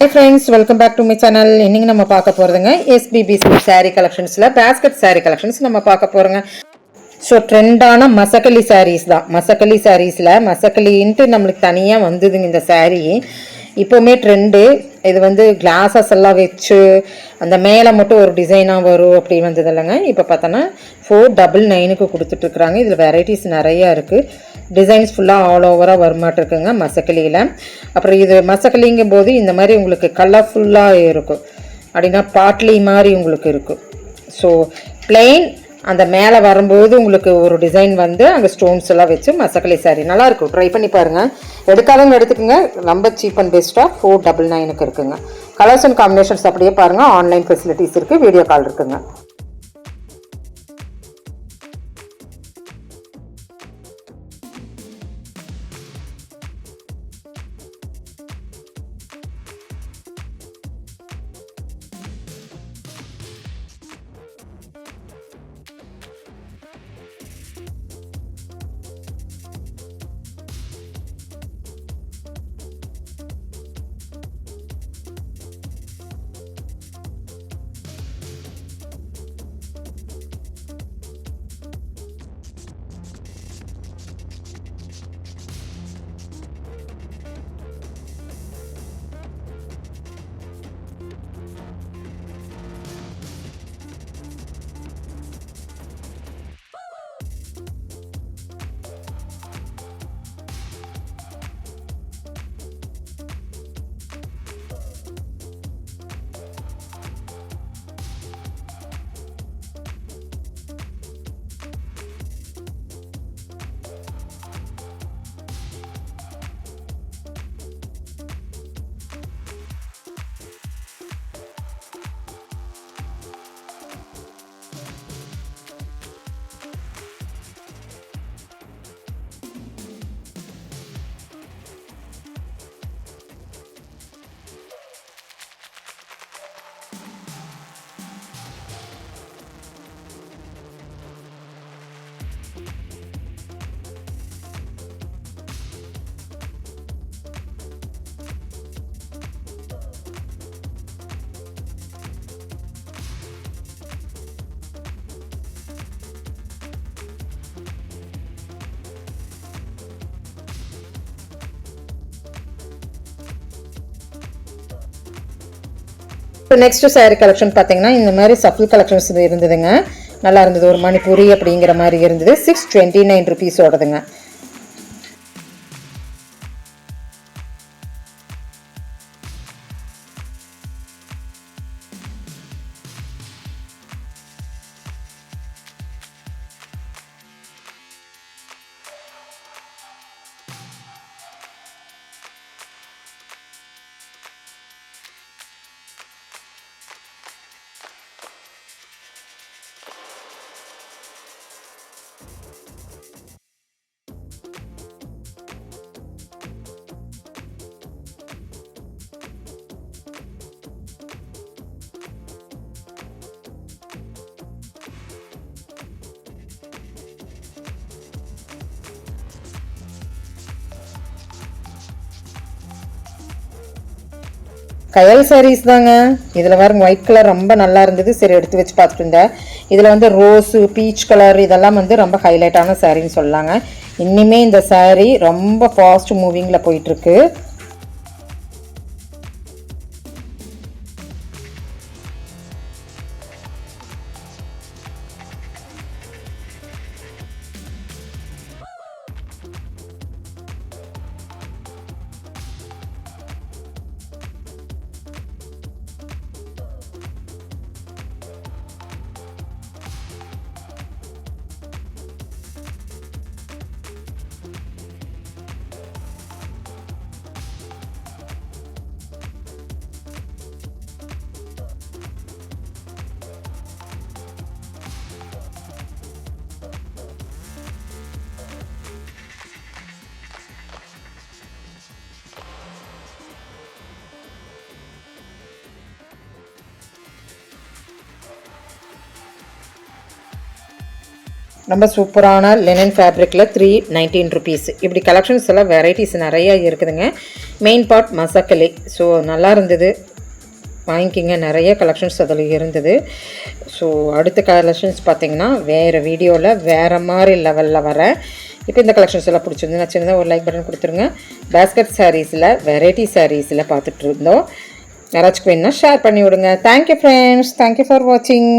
Hi friends, welcome back to my channel. இன்னைக்கு நம்ம பார்க்க போறதுங்க SBBC saree collectionsல basket saree collections நம்ம பார்க்க போறோங்க. ஸோ ட்ரெண்டான மசக்கலி sarees தான். மசக்கலி sareesல மசக்கலின்ட்டு நம்மளுக்கு தனியாக வந்ததுங்க இந்த saree. இப்போவுமே ட்ரெண்டு. இது வந்து கிளாஸஸ் எல்லாம் வச்சு அந்த மேலே மட்டும் ஒரு டிசைனாக வரும் அப்படி வந்தது இல்லைங்க. இப்போ பார்த்தோன்னா 499க்கு கொடுத்துட்ருக்குறாங்க. இதில் வெரைட்டிஸ் நிறையா இருக்குது. டிசைன்ஸ் ஃபுல்லாக ஆல் ஓவராக வரமாட்டிருக்குங்க மசக்கலியில். அப்புறம் இது மசக்கலிங்கும் போது இந்த மாதிரி உங்களுக்கு கலர்ஃபுல்லாக இருக்கும். அப்படின்னா பாட்லி மாதிரி உங்களுக்கு இருக்கும். ஸோ பிளெயின் அந்த மேலே வரும்போது உங்களுக்கு ஒரு டிசைன் வந்து அங்கே ஸ்டோன்ஸ் எல்லாம் வச்சு மசக்கலி சாரீ நல்லாயிருக்கும். ட்ரை பண்ணி பாருங்கள். எடுக்காதவங்க எடுத்துக்கோங்க. ரொம்ப சீப் அண்ட் பெஸ்ட்டாக 499க்கு இருக்குங்க. கலர்ஸ் அண்ட் காம்பினேஷன்ஸ் அப்படியே பாருங்கள். ஆன்லைன் ஃபெசிலிட்டிஸ் இருக்குது. வீடியோ கால் இருக்குங்க. இப்போ நெக்ஸ்ட் சாரீ கலெக்ஷன் பார்த்தீங்கன்னா இந்த மாதிரி சஃபில் கலெக்ஷன்ஸ் இருந்ததுங்க. நல்லா இருந்தது. ஒரு மணிப்பூரி அப்படிங்கிற மாதிரி இருந்தது. 629 ருபீஸோடதுங்க. கயல் சாரீஸ் தாங்க. இதில் பாருங்க ஒயிட் கலர் ரொம்ப நல்லா இருந்தது. சரி எடுத்து வச்சு பார்த்துட்டு இருந்தேன். இதில் வந்து ரோஸு பீச் கலர் இதெல்லாம் வந்து ரொம்ப ஹைலைட்டான சாரின்னு சொல்லலாங்க. இன்னுமே இந்த சாரீ ரொம்ப ஃபாஸ்ட் மூவிங்கில் போயிட்டுருக்கு. ரொம்ப சூப்பரான லினன் ஃபேப்ரிக்கில் 319 ருபீஸ். இப்படி கலெக்ஷன்ஸ் எல்லாம் வெரைட்டிஸ் நிறையா இருக்குதுங்க. Main part மசக்கலி. ஸோ நல்லா இருந்தது, வாங்கிக்கிங்க. நிறைய கலெக்ஷன்ஸ் அதில் இருந்தது. ஸோ அடுத்த கலெக்ஷன்ஸ் பார்த்திங்கன்னா வேறு வீடியோவில் வேறு மாதிரி லெவலில் வரேன். இப்போ இந்த கலெக்ஷன்ஸ் எல்லாம் பிடிச்சிருந்து நான் சின்னதாக ஒரு லைக் பட்டன் கொடுத்துருங்க. பேஸ்கெட் சாரீஸில் வெரைட்டி சாரீஸில் பார்த்துட்டு இருந்தோம். யாராச்சும் வேணுன்னா ஷேர் பண்ணி விடுங்க. தேங்க்யூ ஃப்ரெண்ட்ஸ், தேங்க்யூ ஃபார் வாட்சிங்.